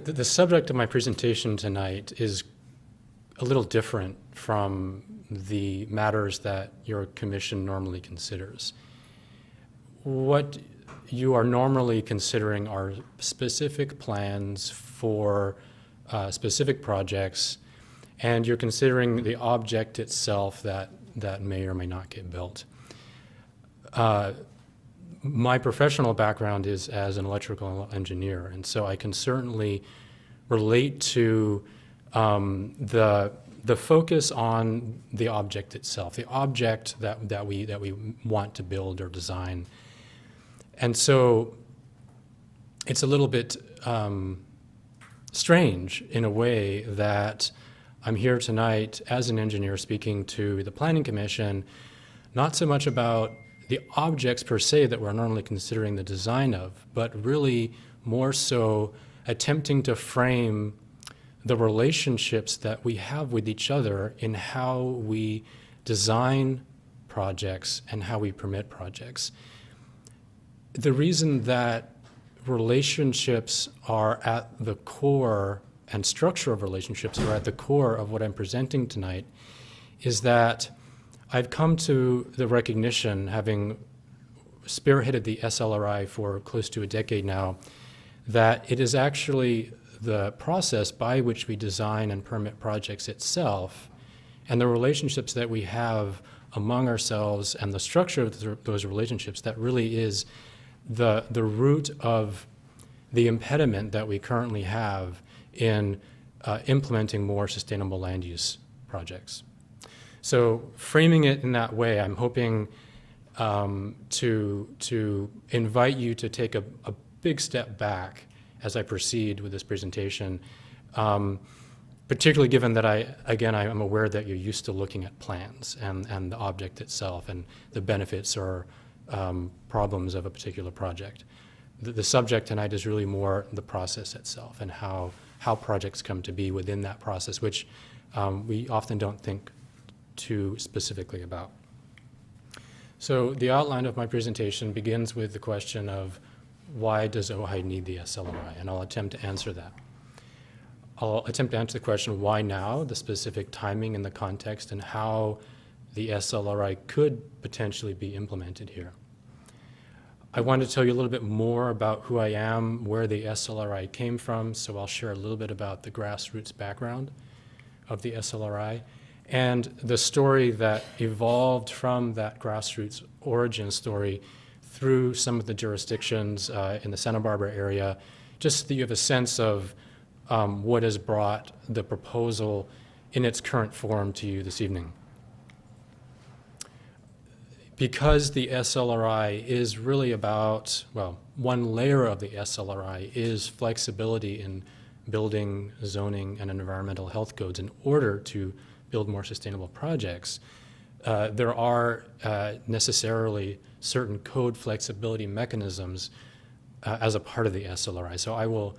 the subject of my presentation tonight is a little different from the matters that your commission normally considers. What you are normally considering are specific plans for specific projects, and you're considering the object itself that may or may not get built. My professional background is as an electrical engineer, and so I can certainly relate to the focus on the object itself, the object that we want to build or design. And so it's a little bit strange in a way that I'm here tonight as an engineer speaking to the Planning Commission, not so much about the objects per se that we're normally considering the design of, but really more so attempting to frame the relationships that we have with each other in how we design projects and how we permit projects. The reason that relationships are at the core and structure of relationships are at the core of what I'm presenting tonight is that I've come to the recognition, having spearheaded the SLRI for close to a decade now, that it is actually the process by which we design and permit projects itself and the relationships that we have among ourselves and the structure of those relationships that really is the root of the impediment that we currently have in implementing more sustainable land use projects. So framing it in that way, I'm hoping to invite you to take a big step back as I proceed with this presentation, particularly given that I'm aware that you're used to looking at plans and the object itself and the benefits or problems of a particular project. The subject tonight is really more the process itself and how projects come to be within that process, which we often don't think too specifically about. So the outline of my presentation begins with the question of why does Ojai need the SLRI? And I'll attempt to answer that. I'll attempt to answer the question why now, the specific timing and the context, and how the SLRI could potentially be implemented here. I want to tell you a little bit more about who I am, where the SLRI came from, so I'll share a little bit about the grassroots background of the SLRI and the story that evolved from that grassroots origin story through some of the jurisdictions in the Santa Barbara area, just so that you have a sense of what has brought the proposal in its current form to you this evening. Because the SLRI is really about, well, one layer of the SLRI is flexibility in building, zoning, and environmental health codes in order to build more sustainable projects. There are necessarily certain code flexibility mechanisms as a part of the SLRI. So I will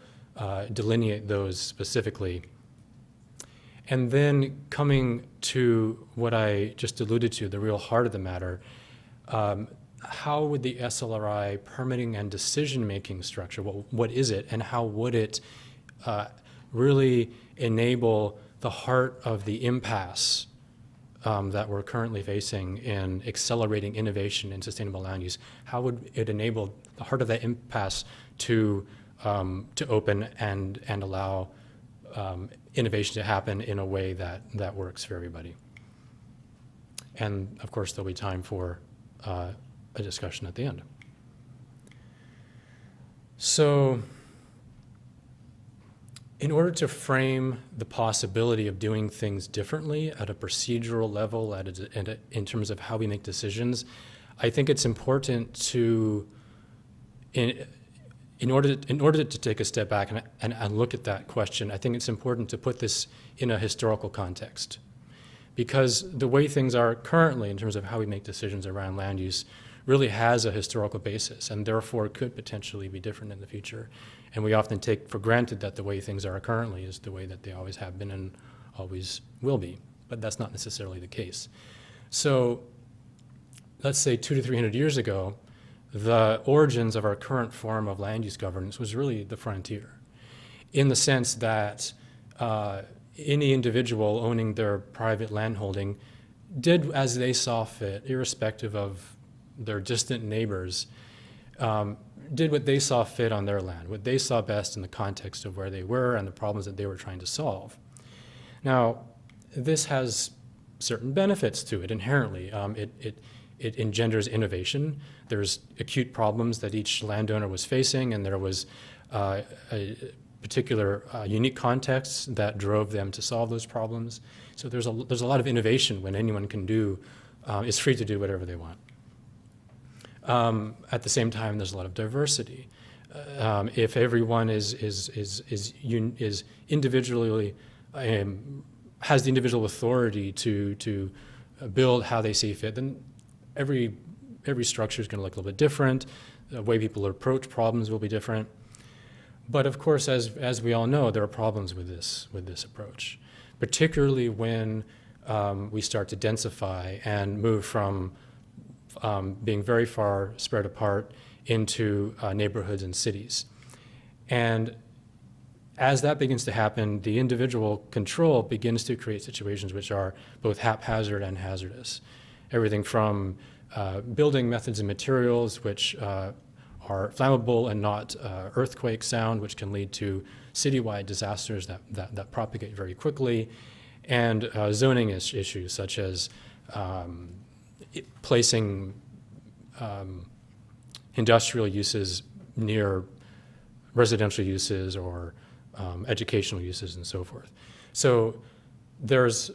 delineate those specifically. And then coming to what I just alluded to, the real heart of the matter, how would the SLRI permitting and decision-making structure, what is it, and how would it really enable the heart of the impasse that we're currently facing in accelerating innovation in sustainable land use? How would it enable the heart of that impasse to open and allow innovation to happen in a way that works for everybody? And of course, there'll be time for a discussion at the end. So, in order to frame the possibility of doing things differently at a procedural level, in terms of how we make decisions, I think it's important to, in order to take a step back and look at that question, I think it's important to put this in a historical context. Because the way things are currently in terms of how we make decisions around land use really has a historical basis and therefore could potentially be different in the future. And we often take for granted that the way things are currently is the way that they always have been and always will be, but that's not necessarily the case. So let's say 200 to 300 years ago, the origins of our current form of land use governance was really the frontier. in the sense that any individual owning their private landholding did as they saw fit, irrespective of their distant neighbors, did what they saw fit on their land, what they saw best in the context of where they were and the problems that they were trying to solve. Now, this has certain benefits to it inherently. It engenders innovation. There's acute problems that each landowner was facing, and there was a particular unique context that drove them to solve those problems. So there's a lot of innovation when anyone can do, is free to do whatever they want. At the same time, there's a lot of diversity. If everyone is individually has the individual authority to build how they see fit, then every structure is going to look a little bit different. The way people approach problems will be different. But of course, as we all know, there are problems with this approach, particularly when we start to densify and move from being very far spread apart into neighborhoods and cities. And as that begins to happen, the individual control begins to create situations which are both haphazard and hazardous. Everything from building methods and materials which are flammable and not earthquake sound, which can lead to citywide disasters that propagate very quickly, and zoning issues such as placing industrial uses near residential uses or educational uses and so forth. So there's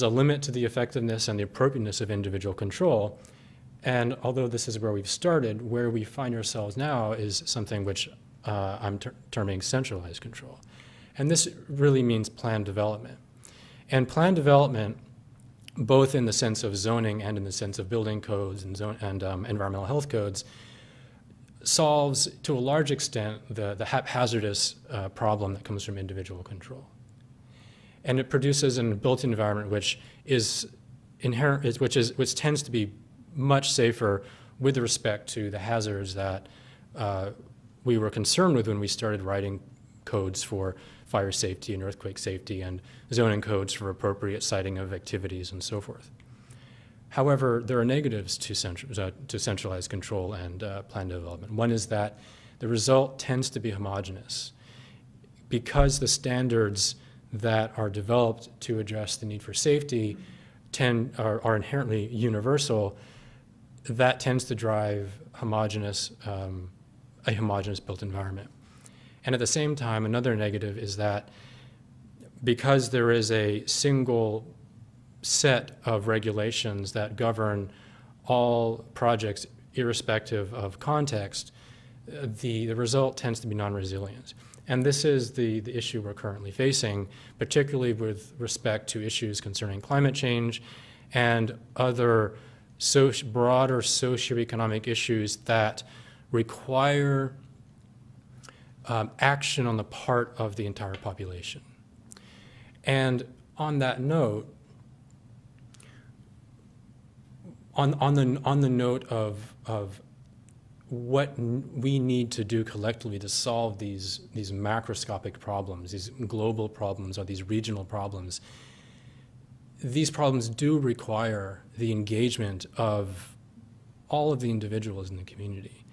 a limit to the effectiveness and the appropriateness of individual control. And although this is where we've started, where we find ourselves now is something which I'm terming centralized control. And this really means plan development. And plan development, both in the sense of zoning and in the sense of building codes and environmental health codes, solves to a large extent the haphazardous problem that comes from individual control. And it produces a built environment which is inherent, which tends to be much safer with respect to the hazards that we were concerned with when we started writing codes for fire safety and earthquake safety and zoning codes for appropriate siting of activities and so forth. However, there are negatives to centralized control and plan development. One is that the result tends to be homogeneous. Because the that are developed to address the need for safety are inherently universal, that tends to drive a homogeneous built environment. And at the same time, another negative is that because there is a single set of regulations that govern all projects irrespective of context, the result tends to be non-resilient. And this is the issue we're currently facing, particularly with respect to issues concerning climate change and other broader socioeconomic issues that require action on the part of the entire population. And on that note, on the note of what we need to do collectively to solve these macroscopic problems, these global problems or these regional problems, these problems do require the engagement of all of the individuals in the community.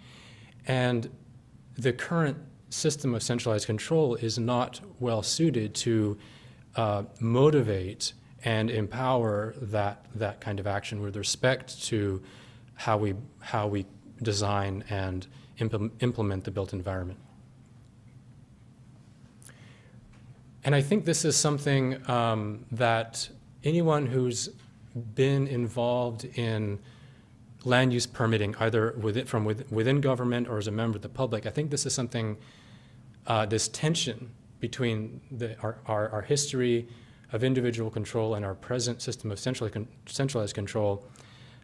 And the current system of centralized control is not well suited to motivate and empower that kind of action with respect to how we design and implement the built environment. And I think this is something that anyone who's been involved in land use permitting, either within government or as a member of the public, I think this is something, this tension between our history of individual control and our present system of centralized control.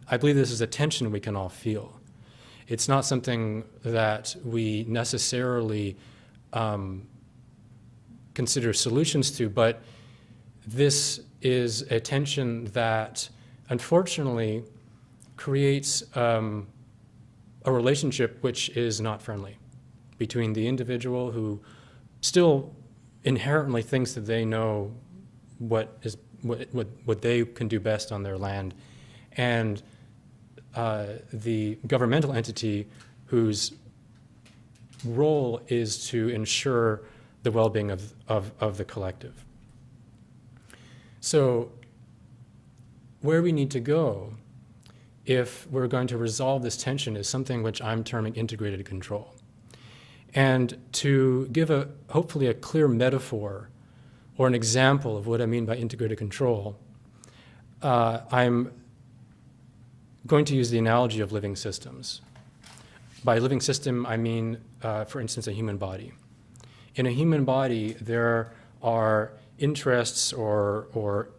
I believe this is a tension we can all feel. It's not something that we necessarily consider solutions to, but this is a tension that unfortunately creates a relationship which is not friendly between the individual who still inherently thinks that they know what they can do best on their land, and the governmental entity whose role is to ensure the well-being of the collective. So where we need to go if we're going to resolve this tension is something which I'm terming integrated control. And to give hopefully a clear metaphor or an example of what I mean by integrated control, I'm going to use the analogy of living systems. By living system, I mean, for instance, a human body. In a human body, there are interests or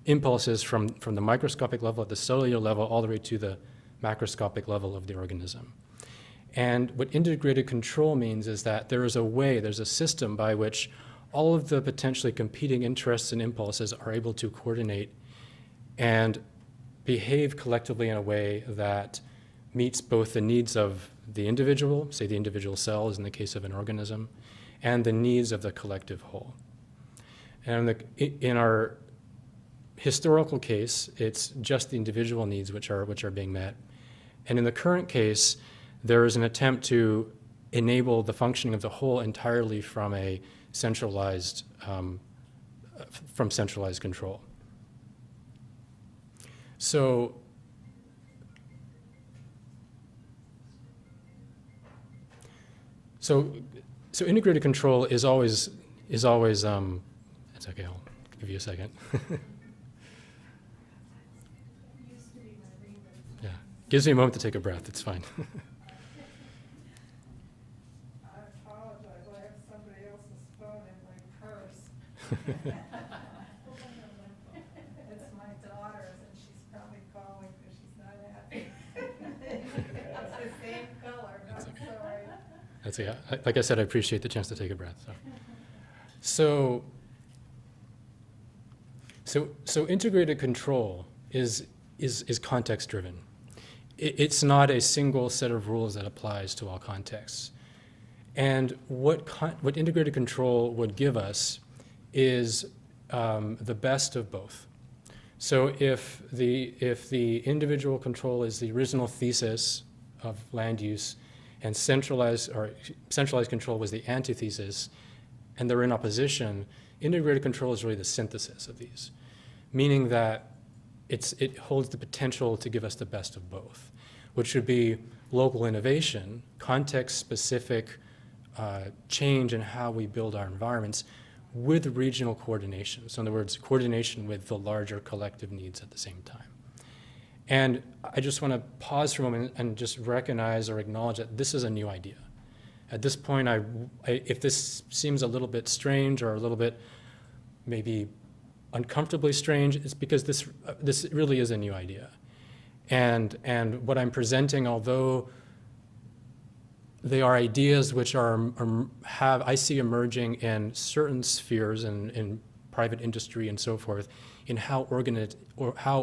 impulses from the microscopic level at the cellular level all the way to the macroscopic level of the organism. And what integrated control means is that there is a way, there's a system by which all of the potentially competing interests and impulses are able to coordinate and behave collectively in a way that meets both the needs of the individual, say the individual cells in the case of an organism, and the needs of the collective whole. And in our historical case, it's just the individual needs which are being met. And in the current case, there is an attempt to enable the functioning of the whole entirely from a centralized control. So integrated control is always it's okay, I'll give you a second. Yeah, gives me a moment to take a breath, it's fine. I apologize, I have somebody else's phone in my purse. It's my daughter's, and she's probably calling because she's not happy. It's the same color, I'm sorry. That's okay. Like I said, I appreciate the chance to take a breath. So integrated control is context driven. It's not a single set of rules that applies to all contexts. And what integrated control would give us is the best of both. So if the individual control is the original thesis of land use, and centralized control was the antithesis, and they're in opposition, integrated control is really the synthesis of these, meaning that it holds the potential to give us the best of both, which would be local innovation, context-specific change in how we build our environments with regional coordination. So in other words, coordination with the larger collective needs at the same time. And I just want to pause for a moment and just recognize or acknowledge that this is a new idea. At this point, if this seems a little bit strange or a little bit maybe uncomfortably strange, it's because this really is a new idea. And what I'm presenting, although they are ideas which I see emerging in certain spheres in private industry and so forth, in how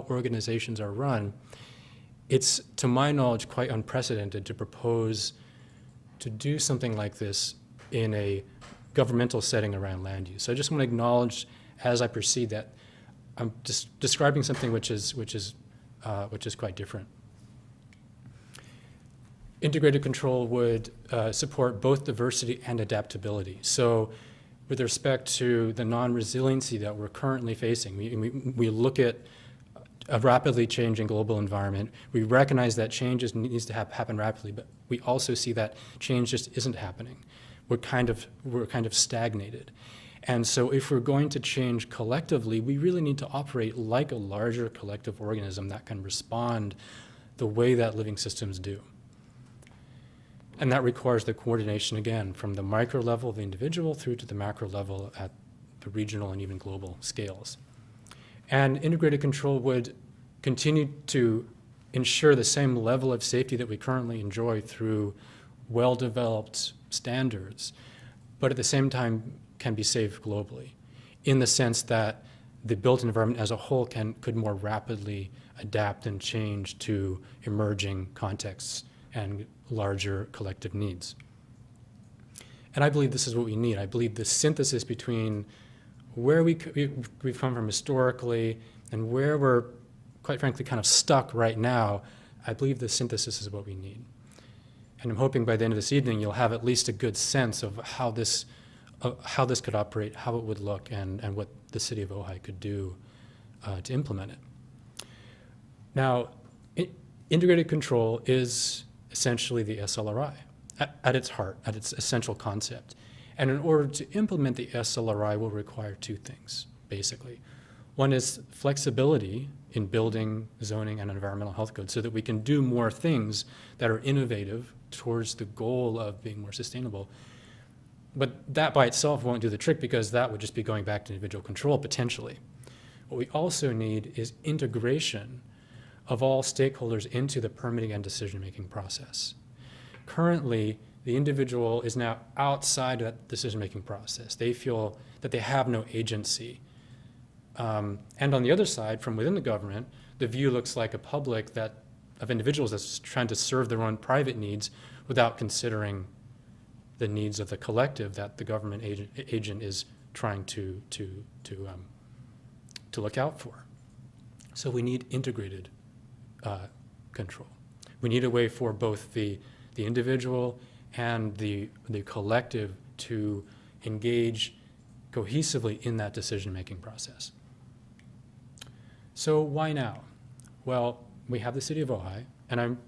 organizations are run, it's, to my knowledge, quite unprecedented to propose to do something like this in a governmental setting around land use. So I just want to acknowledge, as I proceed, that I'm just describing something which is quite different. Integrated control would support both diversity and adaptability. So with respect to the non-resiliency that we're currently facing, we look at a rapidly changing global environment. We recognize that change needs to happen rapidly, but we also see that change just isn't happening. We're kind of stagnated. And so if we're going to change collectively, we really need to operate like a larger collective organism that can respond the way that living systems do. And that requires the coordination, again, from the micro level of the individual through to the macro level at the regional and even global scales. And integrated control would continue to ensure the same level of safety that we currently enjoy through well-developed standards, but at the same time can be safe globally, in the sense that the built environment as a whole could more rapidly adapt and change to emerging contexts and larger collective needs. And I believe this is what we need. I believe the synthesis between where we've come from historically and where we're, quite frankly, kind of stuck right now, I believe the synthesis is what we need. And I'm hoping by the end of this evening you'll have at least a good sense of how this could operate, how it would look, and what the city of Ojai could do to implement it. Now, integrated control is essentially the SLRI at its heart, at its essential concept. And in order to implement the SLRI, we'll require two things, basically. One is flexibility in building, zoning, and environmental health codes so that we can do more things that are innovative towards the goal of being more sustainable. But that by itself won't do the trick, because that would just be going back to individual control potentially. What we also need is integration of all stakeholders into the permitting and decision-making process. Currently, the individual is now outside of that decision-making process. They feel that they have no agency. And on the other side, from within the government, the view looks like a public of individuals that's trying to serve their own private needs without considering the needs of the collective that the government agent is trying to look out for. So we need integrated control. We need a way for both the individual and the collective to engage cohesively in that decision-making process. So why now? Well, we have the city of Ojai, and I'm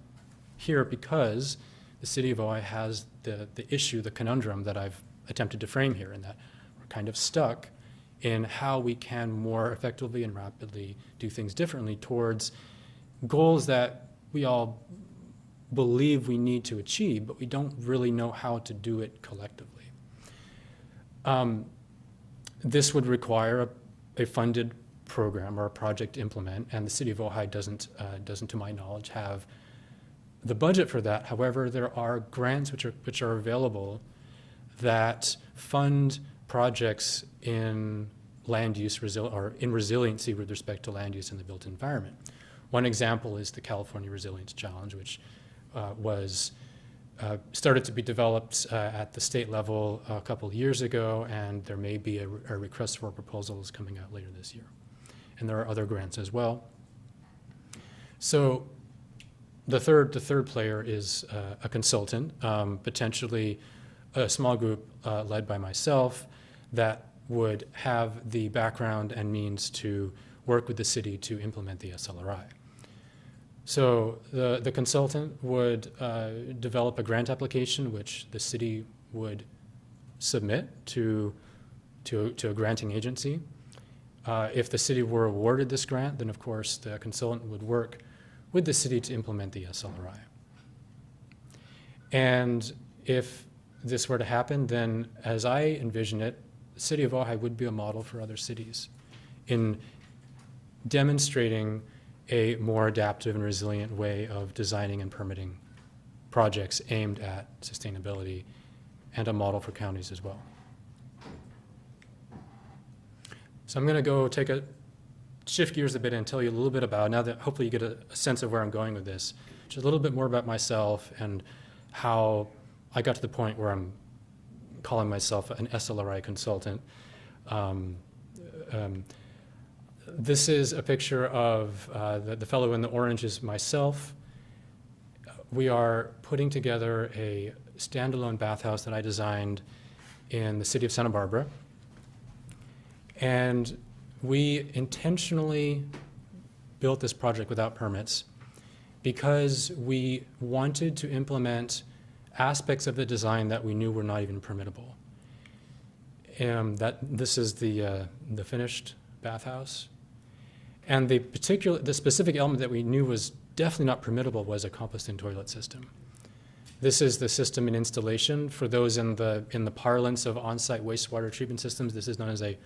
here because the city of Ojai has the issue, the conundrum that I've attempted to frame here, in that we're kind of stuck in how we can more effectively and rapidly do things differently towards goals that we all believe we need to achieve, but we don't really know how to do it collectively. This would require a funded program or a project to implement, and the city of Ojai doesn't, to my knowledge, have the budget for that. However, there are grants which are available that fund projects in land use or in resiliency with respect to land use in the built environment. One example is the California Resilience Challenge, which was started to be developed at the state level a couple of years ago, and there may be a request for proposals coming out later this year. And there are other grants as well. So the third player is a consultant, potentially a small group led by myself that would have the background and means to work with the city to implement the SLRI. So the consultant would develop a grant application which the city would submit to a granting agency. If the city were awarded this grant, then of course the consultant would work with the city to implement the SLRI. And if this were to happen, then as I envision it, the city of Ojai would be a model for other cities in demonstrating a more adaptive and resilient way of designing and permitting projects aimed at sustainability, and a model for counties as well. So I'm going to go shift gears a bit and tell you a little bit about, now that hopefully you get a sense of where I'm going with this, just a little bit more about myself and how I got to the point where I'm calling myself an SLRI consultant. This is a picture of the fellow in the orange is myself. We are putting together a standalone bathhouse that I designed in the city of Santa Barbara. And we intentionally built this project without permits because we wanted to implement aspects of the design that we knew were not even permittable. This is the finished bathhouse. And the specific element that we knew was definitely not permittable was a composting toilet system. This is the system in installation. For those in the parlance of on-site wastewater treatment systems, this is known as a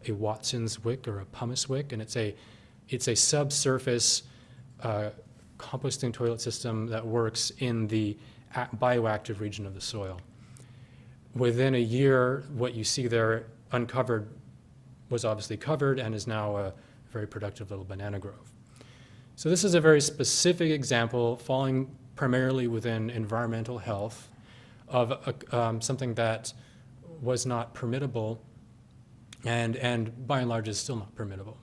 Watson's wick or a pumice wick, and it's a subsurface composting toilet system that works in the bioactive region of the soil. Within a year, what you see there uncovered was obviously covered and is now a very productive little banana grove. So this is a very specific example falling primarily within environmental health of something that was not permittable and by and large is still not permittable.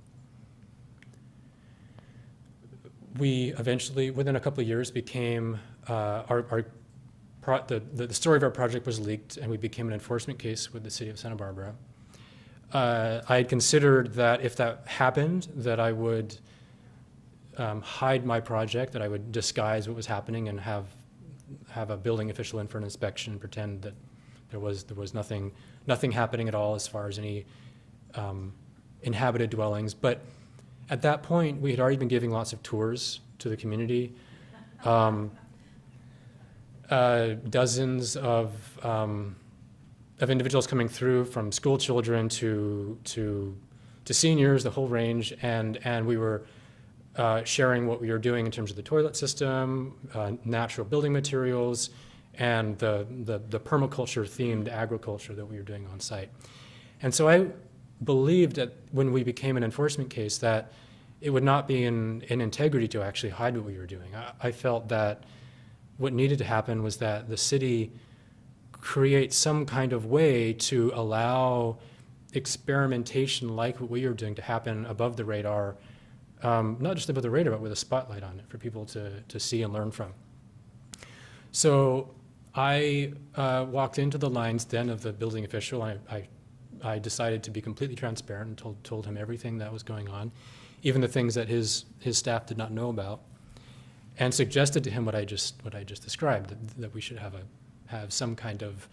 We eventually, within a couple of years, became, the story of our project was leaked and we became an enforcement case with the city of Santa Barbara. I had considered that if that happened, that I would hide my project, that I would disguise what was happening and have a building official in for an inspection and pretend that there was nothing happening at all as far as any inhabited dwellings. But at that point, we had already been giving lots of tours to the community. Dozens of individuals coming through, from school children to seniors, the whole range, and we were sharing what we were doing in terms of the toilet system, natural building materials, and the permaculture-themed agriculture that we were doing on site. And so I believed that when we became an enforcement case that it would not be in integrity to actually hide what we were doing. I felt that what needed to happen was that the city create some kind of way to allow experimentation like what we were doing to happen above the radar, not just above the radar, but with a spotlight on it for people to see and learn from. So I walked into the lines then of the building official. I decided to be completely transparent and told him everything that was going on, even the things that his staff did not know about, and suggested to him what I just described, that we should have some kind of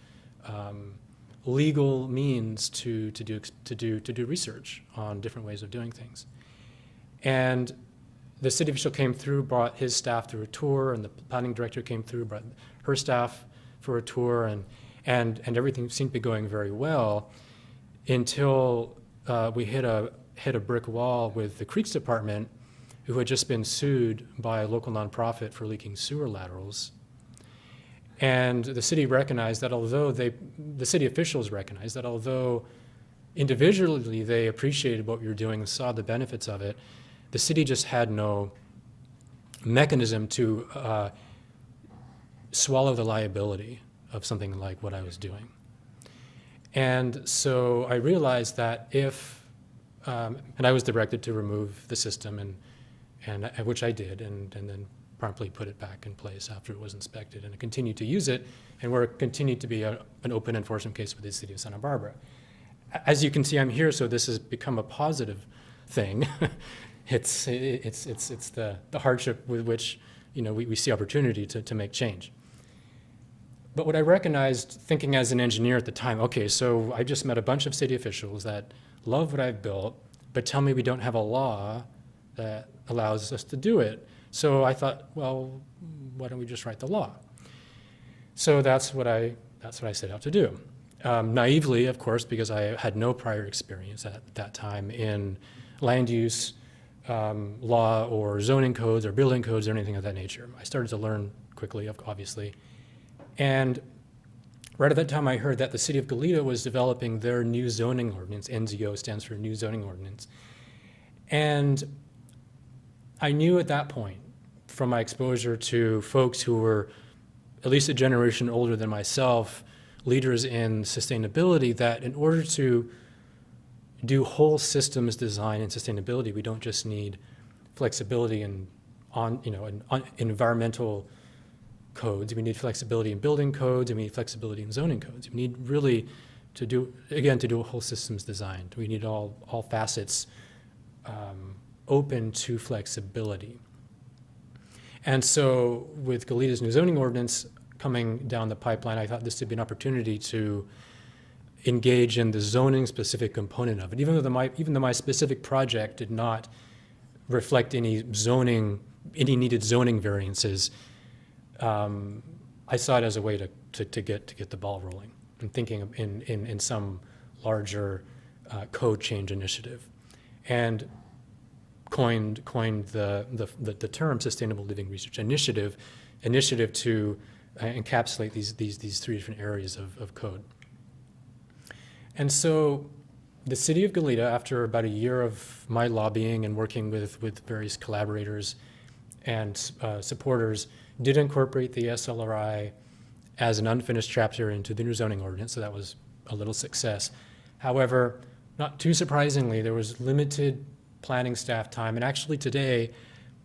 legal means to do research on different ways of doing things. And the city official came through, brought his staff through a tour, and the planning director came through, brought her staff for a tour, and everything seemed to be going very well until we hit a brick wall with the Creeks Department, who had just been sued by a local nonprofit for leaking sewer laterals. And the city recognized that the city officials recognized that although individually they appreciated what we were doing and saw the benefits of it, the city just had no mechanism to swallow the liability of something like what I was doing. And so I realized that and I was directed to remove the system, and which I did, and then promptly put it back in place after it was inspected, and I continued to use it, and we're continued to be an open enforcement case with the city of Santa Barbara. As you can see, I'm here, so this has become a positive thing. It's the hardship with which we see opportunity to make change. But what I recognized, thinking as an engineer at the time, okay, so I just met a bunch of city officials that love what I've built, but tell me we don't have a law that allows us to do it. So I thought, well, why don't we just write the law? So that's what I set out to do. Naively, of course, because I had no prior experience at that time in land use, law, or zoning codes, or building codes, or anything of that nature. I started to learn quickly, obviously. And right at that time, I heard that the city of Goleta was developing their new zoning ordinance. NZO stands for New Zoning Ordinance. And I knew at that point, from my exposure to folks who were at least a generation older than myself, leaders in sustainability, that in order to do whole systems design and sustainability, we don't just need flexibility in environmental codes. We need flexibility in building codes, and we need flexibility in zoning codes. We need really to do a whole systems design. We need all facets open to flexibility. And so with Goleta's new zoning ordinance coming down the pipeline, I thought this would be an opportunity to engage in the zoning specific component of it. Even though my specific project did not reflect any needed zoning variances, I saw it as a way to get the ball rolling and thinking in some larger code change initiative, and coined the term Sustainable Living Research Initiative to encapsulate these three different areas of code. And so the city of Goleta, after about a year of my lobbying and working with various collaborators and supporters, did incorporate the SLRI as an unfinished chapter into the new zoning ordinance, so that was a little success. However, not too surprisingly, there was limited planning staff time, and actually today,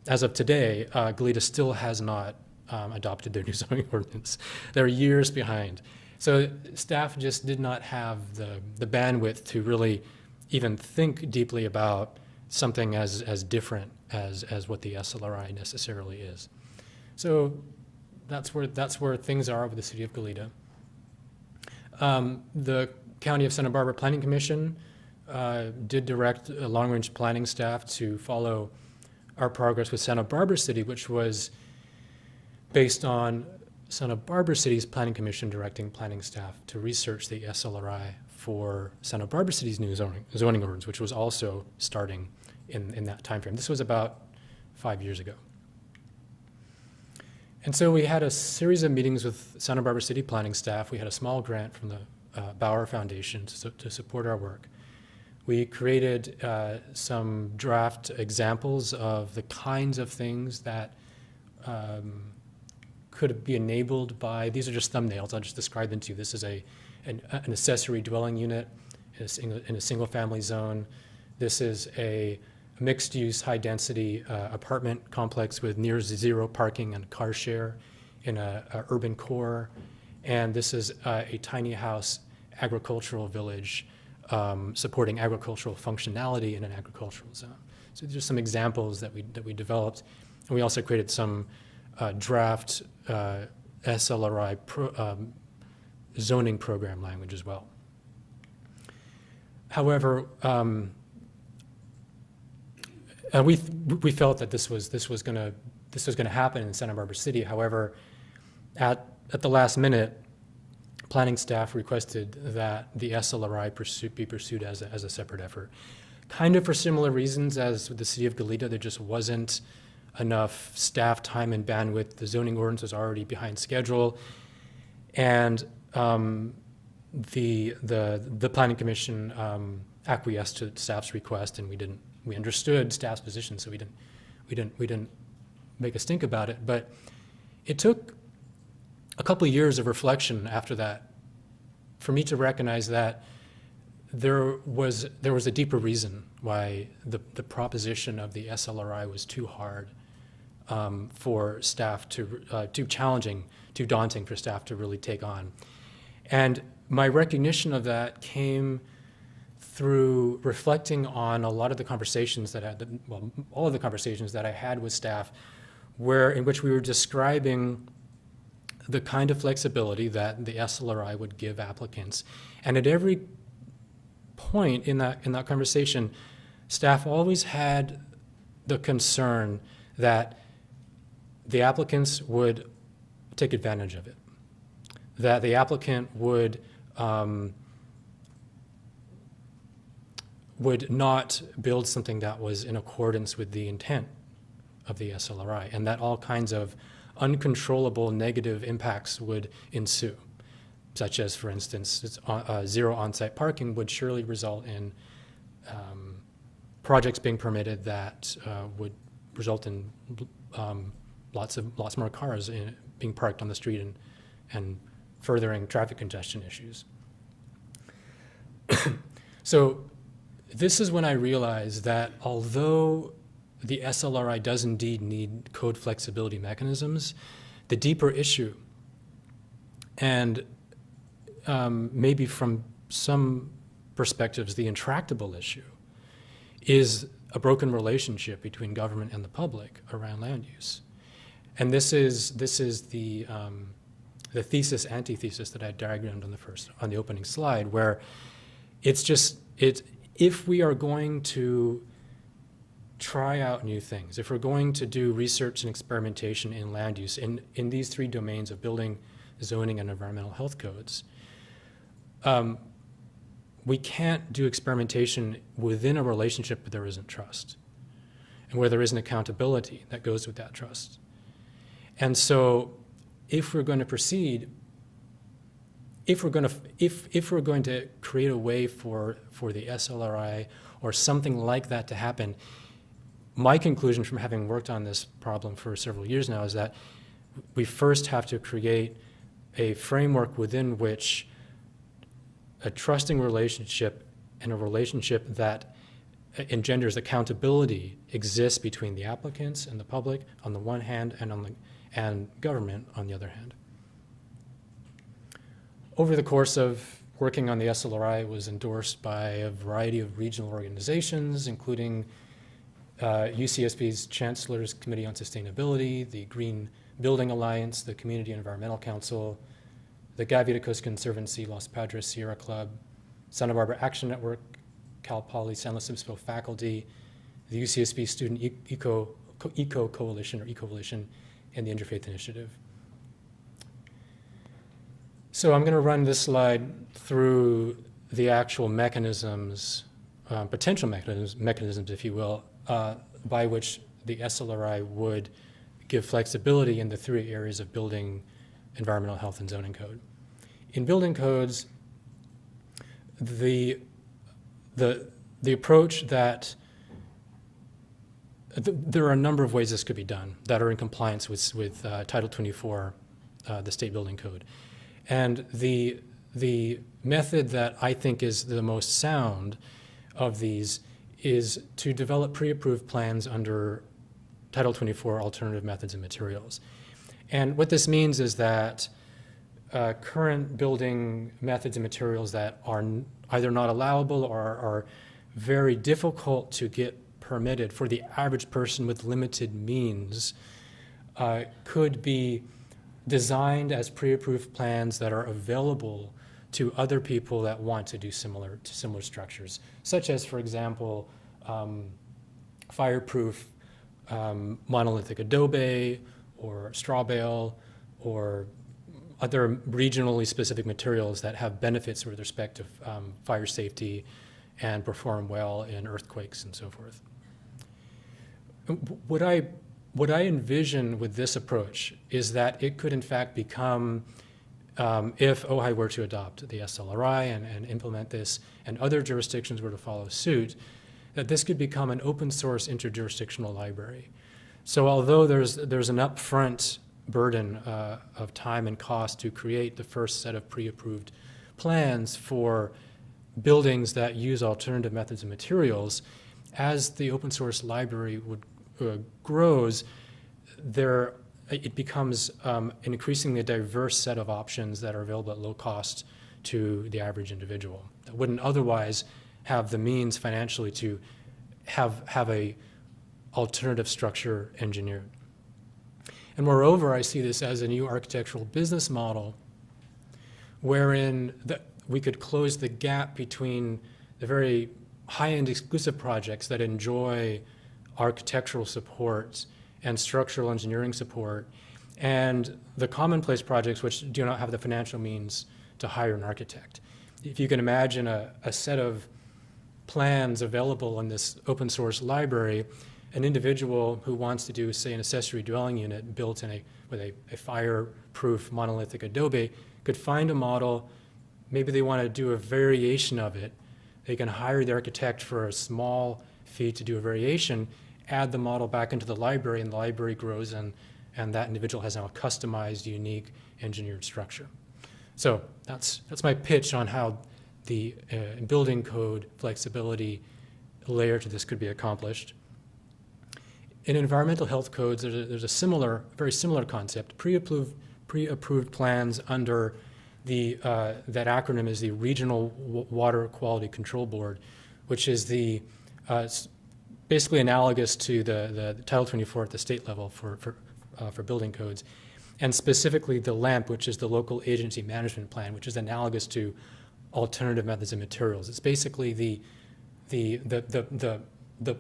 as of today, Goleta still has not adopted their new zoning ordinance. They're years behind. So staff just did not have the bandwidth to really even think deeply about something as different as what the SLRI necessarily is. So that's where things are with the city of Goleta. The County of Santa Barbara Planning Commission did direct long-range planning staff to follow our progress with Santa Barbara City, which was based on Santa Barbara City's Planning Commission directing planning staff to research the SLRI for Santa Barbara City's new zoning ordinance, which was also starting in that time frame. This was about 5 years ago. And so we had a series of meetings with Santa Barbara City planning staff. We had a small grant from the Bauer Foundation to support our work. We created some draft examples of the kinds of things that could be enabled by, these are just thumbnails, I'll just describe them to you. This is an accessory dwelling unit in a single family zone. This is a mixed-use, high-density apartment complex with near zero parking and car share in a urban core. And this is a tiny house agricultural village supporting agricultural functionality in an agricultural zone. So these are some examples that we developed. And we also created some draft SLRI zoning program language as well. However, we felt that this was going to happen in Santa Barbara City. However, at the last minute, planning staff requested that the SLRI be pursued as a separate effort, kind of for similar reasons as with the city of Goleta. There just wasn't enough staff time and bandwidth. The zoning ordinance was already behind schedule, and the planning commission acquiesced to staff's request, and we understood staff's position, so we didn't make a stink about it. But it took a couple of years of reflection after that for me to recognize that there was a deeper reason why the proposition of the SLRI was too hard for staff too challenging, too daunting for staff to really take on. And my recognition of that came through reflecting on a lot of the conversations all of the conversations that I had with staff, in which we were describing the kind of flexibility that the SLRI would give applicants. And at every point in that conversation, staff always had the concern that the applicants would take advantage of it, that the applicant would not build something that was in accordance with the intent of the SLRI, and that all kinds of uncontrollable negative impacts would ensue, such as, for instance, zero on-site parking would surely result in projects being permitted that would result in lots more cars being parked on the street and furthering traffic congestion issues. So this is when I realized that although the SLRI does indeed need code flexibility mechanisms, the deeper issue, and maybe from some perspectives the intractable issue, is a broken relationship between government and the public around land use. And this is the thesis antithesis that I diagrammed on the opening slide, where if we are going to try out new things, if we're going to do research and experimentation in land use in these three domains of building, zoning, and environmental health codes, we can't do experimentation within a relationship where there isn't trust and where there isn't accountability that goes with that trust. And so if we're going to proceed, if we're going to create a way for the SLRI or something like that to happen, my conclusion from having worked on this problem for several years now is that we first have to create a framework within which a trusting relationship and a relationship that engenders accountability exists between the applicants and the public on the one hand and government on the other hand. Over the course of working on the SLRI, it was endorsed by a variety of regional organizations, including UCSB's Chancellor's Committee on Sustainability, the Green Building Alliance, the Community Environmental Council, the Gaviota Coast Conservancy, Los Padres Sierra Club, Santa Barbara Action Network, Cal Poly San Luis Obispo faculty, the UCSB Student Eco Coalition or Ecoalition, and the Interfaith Initiative. So I'm going to run this slide through the actual mechanisms, potential mechanisms, if you will, by which the SLRI would give flexibility in the three areas of building, environmental health, and zoning code. In building codes, the approach that there are a number of ways this could be done that are in compliance with Title 24, the state building code. And the method that I think is the most sound of these is to develop pre-approved plans under Title 24 alternative methods and materials. And what this means is that current building methods and materials that are either not allowable or are very difficult to get permitted for the average person with limited means could be designed as pre-approved plans that are available to other people that want to do similar structures, such as, for example, fireproof monolithic adobe or straw bale or other regionally specific materials that have benefits with respect to fire safety and perform well in earthquakes and so forth. What I envision with this approach is that it could in fact become, if Ojai were to adopt the SLRI and implement this and other jurisdictions were to follow suit, that this could become an open source interjurisdictional library. So although there's an upfront burden of time and cost to create the first set of pre-approved plans for buildings that use alternative methods and materials, as the open source library grows, it becomes an increasingly diverse set of options that are available at low cost to the average individual that wouldn't otherwise have the means financially to have a alternative structure engineered. And moreover, I see this as a new architectural business model wherein we could close the gap between the very high-end exclusive projects that enjoy architectural support and structural engineering support, and the commonplace projects which do not have the financial means to hire an architect. If you can imagine a set of plans available in this open source library, an individual who wants to do, say, an accessory dwelling unit built with a fireproof monolithic adobe could find a model. Maybe they want to do a variation of it. They can hire the architect for a small fee to do a variation, add the model back into the library, and the library grows, and that individual has now a customized, unique, engineered structure. So that's my pitch on how the building code flexibility layer to this could be accomplished. In environmental health codes, there's a very similar concept. Pre-approved plans under that acronym is the Regional Water Quality Control Board, which is basically analogous to the Title 24 at the state level for building codes, and specifically the LAMP, which is the Local Agency Management Plan, which is analogous to alternative methods and materials. It's basically the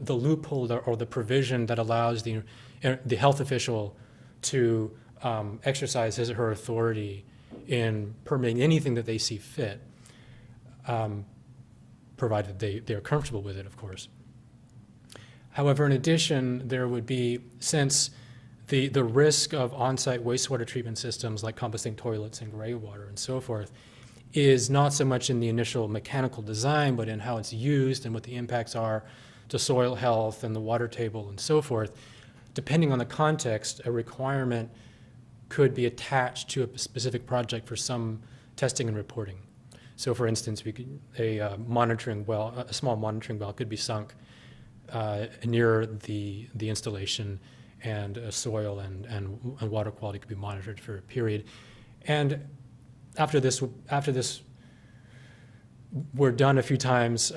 loophole or the provision that allows the health official to exercise his or her authority in permitting anything that they see fit, provided they are comfortable with it, of course. However, in addition, there would be, since the risk of on-site wastewater treatment systems like composting toilets and gray water and so forth is not so much in the initial mechanical design, but in how it's used and what the impacts are to soil health and the water table and so forth. Depending on the context, a requirement could be attached to a specific project for some testing and reporting. So for instance, a monitoring well, a small monitoring well could be sunk near the installation, and soil and water quality could be monitored for a period. And after this were done a few times,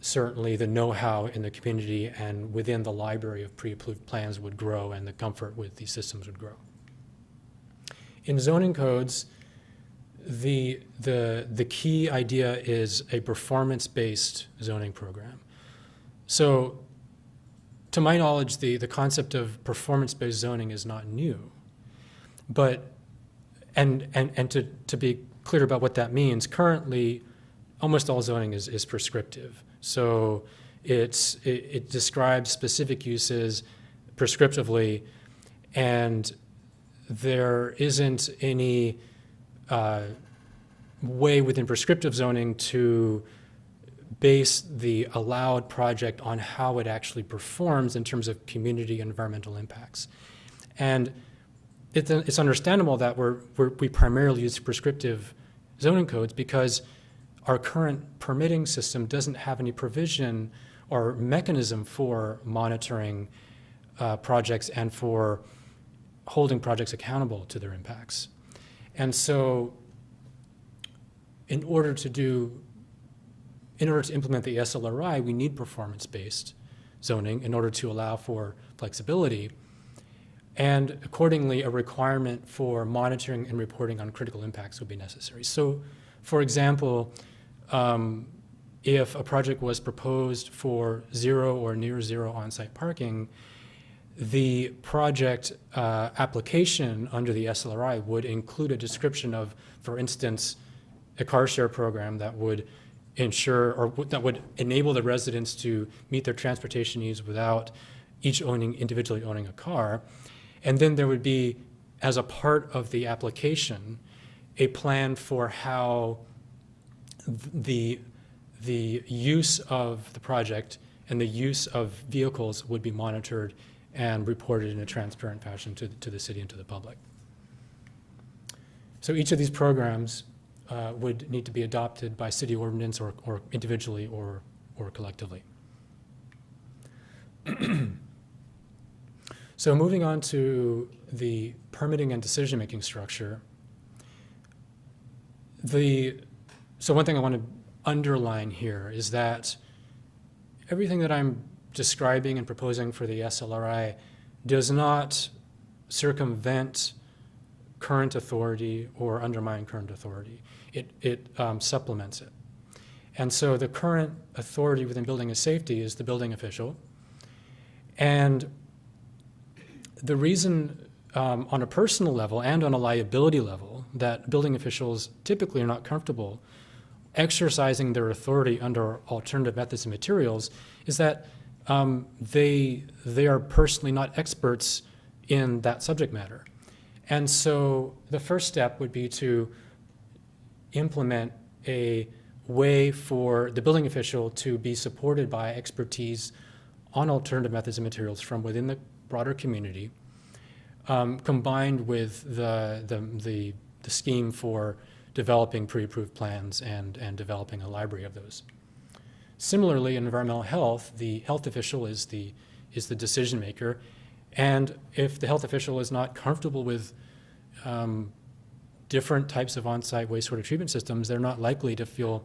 certainly the know-how in the community and within the library of pre-approved plans would grow, and the comfort with these systems would grow. In zoning codes, the key idea is a performance-based zoning program. So, to my knowledge, the concept of performance-based zoning is not new, but and to be clear about what that means, currently almost all zoning is prescriptive. So it describes specific uses prescriptively, and there isn't any way within prescriptive zoning to base the allowed project on how it actually performs in terms of community and environmental impacts. And it's understandable that we primarily use prescriptive zoning codes because our current permitting system doesn't have any provision or mechanism for monitoring projects and for holding projects accountable to their impacts. And so in order to implement the SLRI, we need performance-based zoning in order to allow for flexibility, and accordingly, a requirement for monitoring and reporting on critical impacts would be necessary. So, for example, if a project was proposed for zero or near zero on-site parking, the project application under the SLRI would include a description of, for instance, a car share program that would ensure or that would enable the residents to meet their transportation needs without each individually owning a car. And then there would be, as a part of the application, a plan for how the use of the project and the use of vehicles would be monitored and reported in a transparent fashion to the city and to the public. So each of these programs would need to be adopted by city ordinance or individually or collectively. So moving on to the permitting and decision-making structure, so one thing I want to underline here is that everything that I'm describing and proposing for the SLRI does not circumvent current authority or undermine current authority. It supplements it. And so the current authority within building and safety is the building official. And the reason on a personal level and on a liability level that building officials typically are not comfortable exercising their authority under alternative methods and materials is that they are personally not experts in that subject matter. And so the first step would be to implement a way for the building official to be supported by expertise on alternative methods and materials from within the broader community, combined with the scheme for developing pre-approved plans and developing a library of those. Similarly, in environmental health, the health official is the decision maker, and if the health official is not comfortable with different types of on-site wastewater treatment systems, they're not likely to feel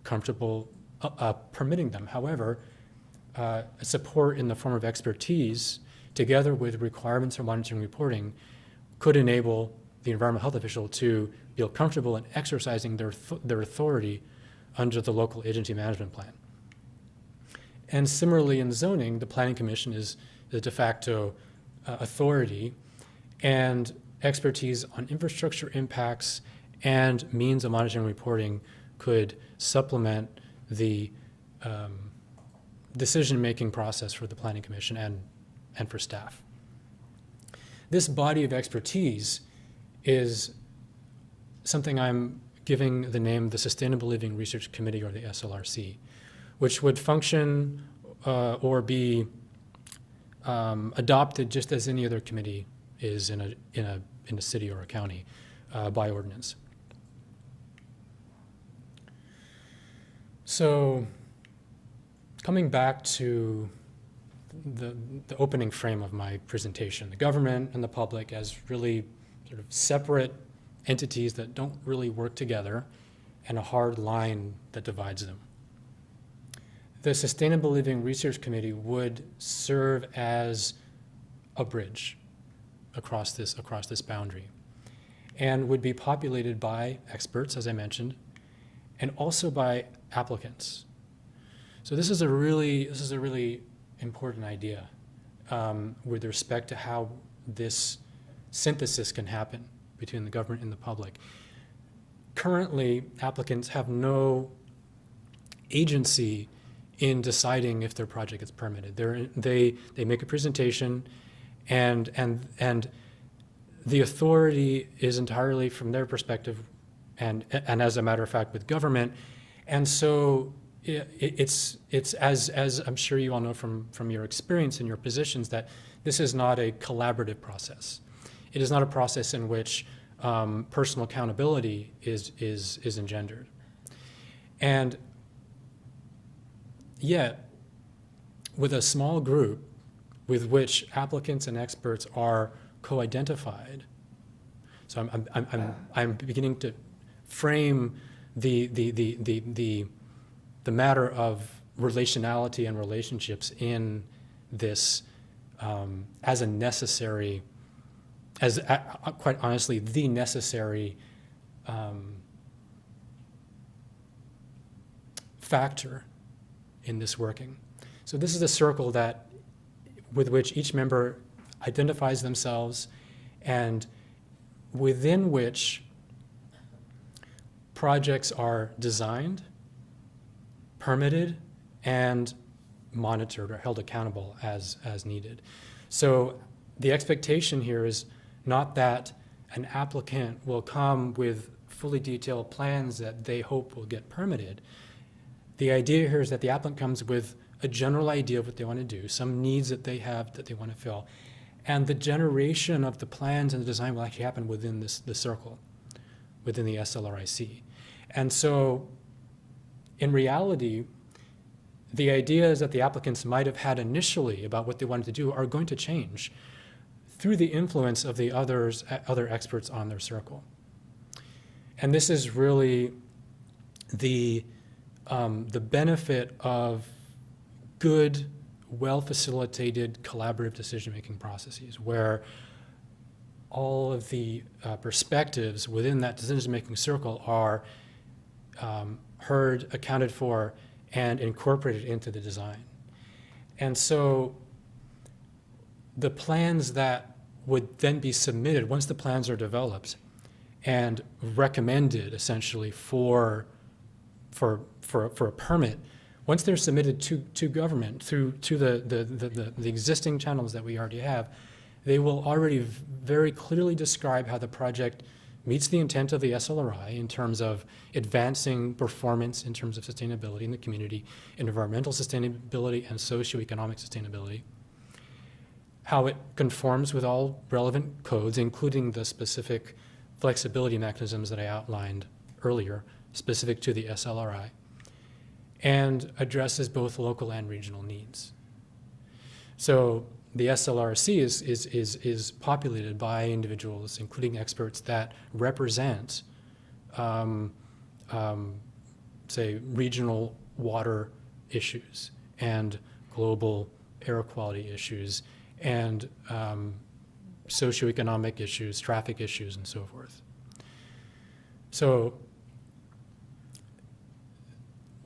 comfortable permitting them. However, support in the form of expertise, together with requirements for monitoring and reporting, could enable the environmental health official to feel comfortable in exercising their authority under the local agency management plan. And similarly in zoning, the Planning Commission is the de facto authority, and expertise on infrastructure impacts and means of monitoring and reporting could supplement the decision-making process for the Planning Commission and for staff. This body of expertise is something I'm giving the name the Sustainable Living Research Committee, or the SLRC, which would function or be adopted just as any other committee is in a city or a county by ordinance. So coming back to the opening frame of my presentation, the government and the public as really sort of separate entities that don't really work together, and a hard line that divides them. The Sustainable Living Research Committee would serve as a bridge across this boundary, and would be populated by experts, as I mentioned, and also by applicants. So this is a really important idea with respect to how this synthesis can happen between the government and the public. Currently, applicants have no agency in deciding if their project gets permitted. They make a presentation, and the authority is entirely from their perspective, and as a matter of fact with government, and so it's as I'm sure you all know from your experience and your positions, that this is not a collaborative process. It is not a process in which personal accountability is engendered. And yet, with a small group with which applicants and experts are co-identified, so I'm beginning to frame the matter of relationality and relationships in this as a necessary, quite honestly, the necessary factor in this working. So this is a circle with which each member identifies themselves, and within which projects are designed, permitted, and monitored or held accountable as needed. So the expectation here is not that an applicant will come with fully detailed plans that they hope will get permitted. The idea here is that the applicant comes with a general idea of what they want to do, some needs that they have that they want to fill, and the generation of the plans and the design will actually happen within the circle, within the SLRIC. And so, in reality, the ideas that the applicants might have had initially about what they wanted to do are going to change through the influence of the other experts on their circle. And this is really the benefit of good, well-facilitated, collaborative decision-making processes, where all of the perspectives within that decision-making circle are heard, accounted for, and incorporated into the design. And so the plans that would then be submitted, once the plans are developed and recommended essentially for a permit, once they're submitted to government to the existing channels that we already have, they will already very clearly describe how the project meets the intent of the SLRI in terms of advancing performance in terms of sustainability in the community, environmental sustainability, and socioeconomic sustainability, how it conforms with all relevant codes, including the specific flexibility mechanisms that I outlined earlier, specific to the SLRI, and addresses both local and regional needs. So the SLRC is populated by individuals, including experts that represent, say, regional water issues and global air quality issues and socioeconomic issues, traffic issues, and so forth. So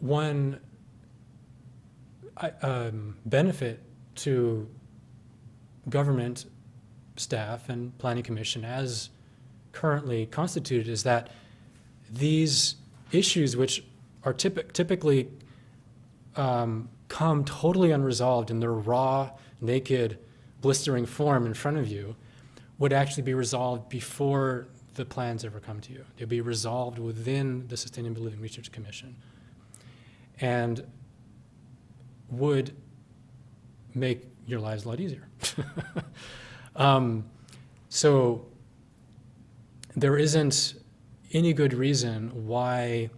one benefit to government staff and planning commission as currently constituted is that these issues, which are typically come totally unresolved in their raw, naked, blistering form in front of you, would actually be resolved before the plans ever come to you. They'll be resolved within the Sustainable Living Research Commission and would make your lives a lot easier. So there isn't any good reason why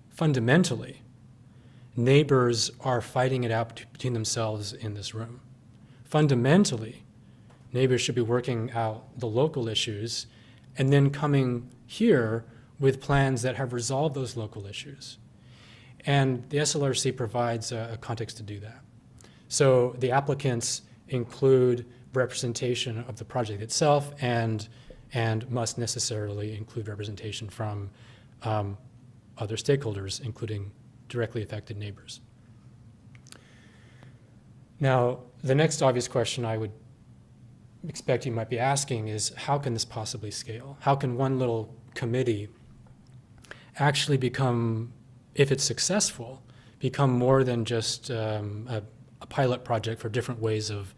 fundamentally neighbors are fighting it out between themselves in this room. Fundamentally, neighbors should be working out the local issues and then coming here with plans that have resolved those local issues. And the SLRC provides a context to do that. So the applicants include representation of the project itself and must necessarily include representation from other stakeholders, including directly affected neighbors. Now, the next obvious question I would expect you might be asking is, how can this possibly scale? How can one little committee actually become, if it's successful, become more than just a pilot project for different ways of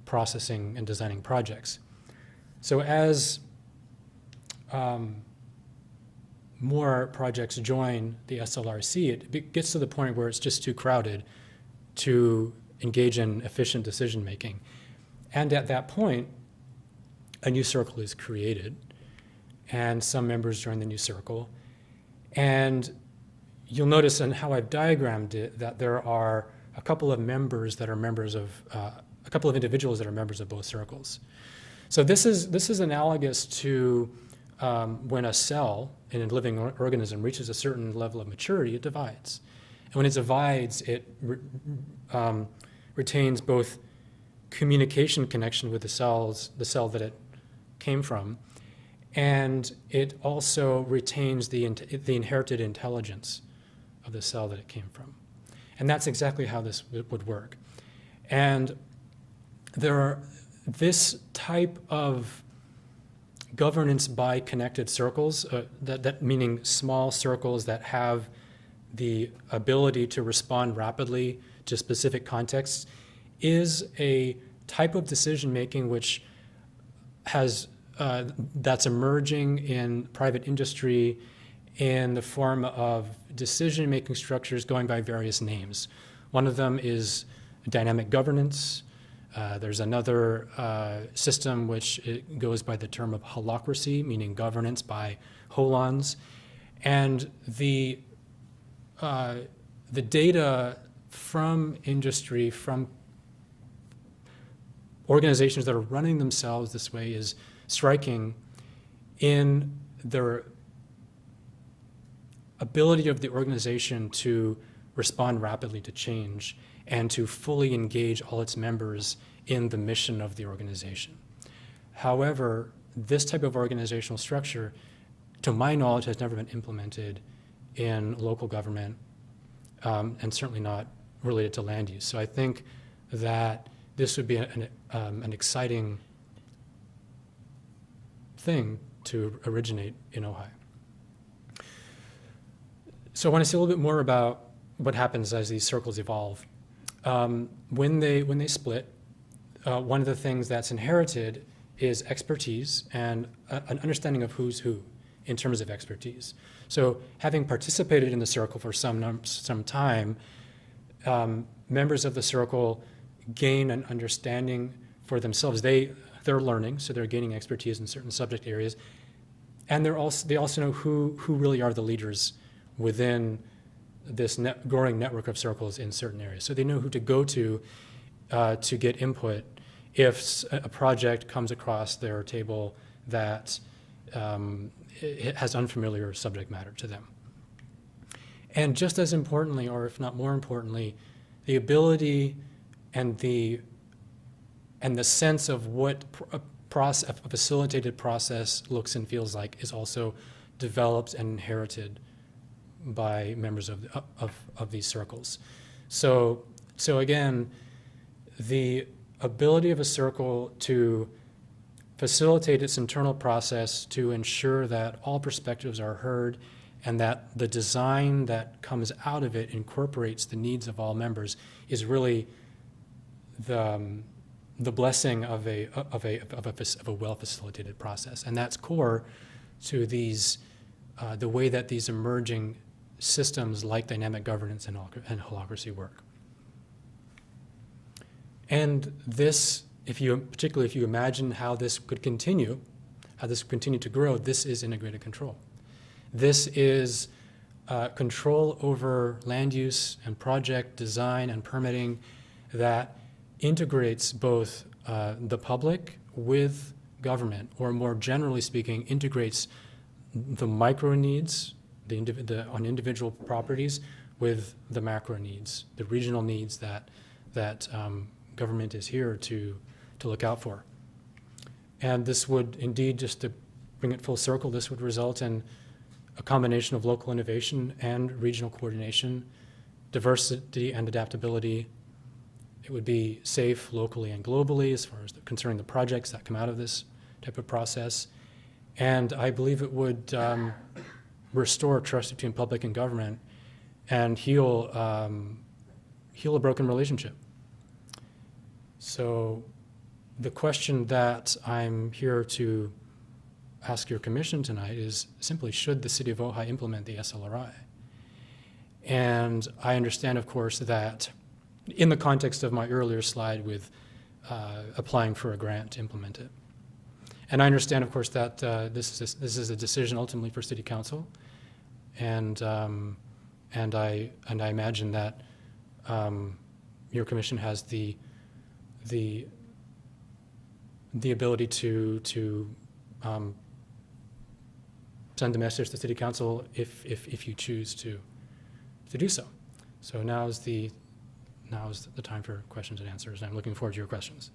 processing and designing projects? So as more projects join the SLRC, it gets to the point where it's just too crowded to engage in efficient decision making. And at that point, a new circle is created, and some members join the new circle. And you'll notice in how I've diagrammed it that there are a couple of members that are members of, a couple of individuals that are members of both circles. So this is analogous to when a cell in a living organism reaches a certain level of maturity, it divides. And when it divides, it retains both communication connection with the cell that it came from, and it also retains the inherited intelligence of the cell that it came from. And that's exactly how this would work. And this type of governance by connected circles, that meaning small circles that have the ability to respond rapidly to specific contexts, is a type of decision making which has that's emerging in private industry in the form of decision making structures going by various names. One of them is dynamic governance. There's another system which it goes by the term of holacracy, meaning governance by holons. And the data from industry, from organizations that are running themselves this way, is striking in their ability of the organization to respond rapidly to change and to fully engage all its members in the mission of the organization. However, this type of organizational structure, to my knowledge, has never been implemented in local government, and certainly not related to land use. So I think that this would be an exciting thing to originate in Ojai. So I want to say a little bit more about what happens as these circles evolve. When they split, one of the things that's inherited is expertise and an understanding of who's who in terms of expertise. So having participated in the circle for some time, members of the circle gain an understanding for themselves. They're learning, so they're gaining expertise in certain subject areas, and they also know who really are the leaders within this growing network of circles in certain areas. So they know who to go to get input if a project comes across their table that it has unfamiliar subject matter to them. And just as importantly, or if not more importantly, the ability and the sense of what a facilitated process looks and feels like is also developed and inherited by members of these circles. So again, the ability of a circle to facilitate its internal process to ensure that all perspectives are heard and that the design that comes out of it incorporates the needs of all members is really the blessing of a well-facilitated process. And that's core to these, the way that these emerging systems like dynamic governance and holacracy work. And this particularly if you imagine how this could continue, how this could continue to grow, this is integrated control. This is control over land use and project design and permitting that integrates both the public with government, or more generally speaking, integrates the micro needs on individual properties with the macro needs, the regional needs that government is here to look out for. And this would indeed, just to bring it full circle, this would result in a combination of local innovation and regional coordination, diversity and adaptability. It would be safe locally and globally as far as concerning the projects that come out of this type of process. And I believe it would restore trust between public and government and heal a broken relationship. So the question that I'm here to ask your commission tonight is simply, should the city of Ojai implement the SLRI? And I understand, of course, that in the context of my earlier slide with applying for a grant to implement it. And I understand, of course, that this is a decision ultimately for City Council, and I imagine that your commission has the ability to send a message to City Council if you choose to do so. So now is the time for questions and answers, and I'm looking forward to your questions.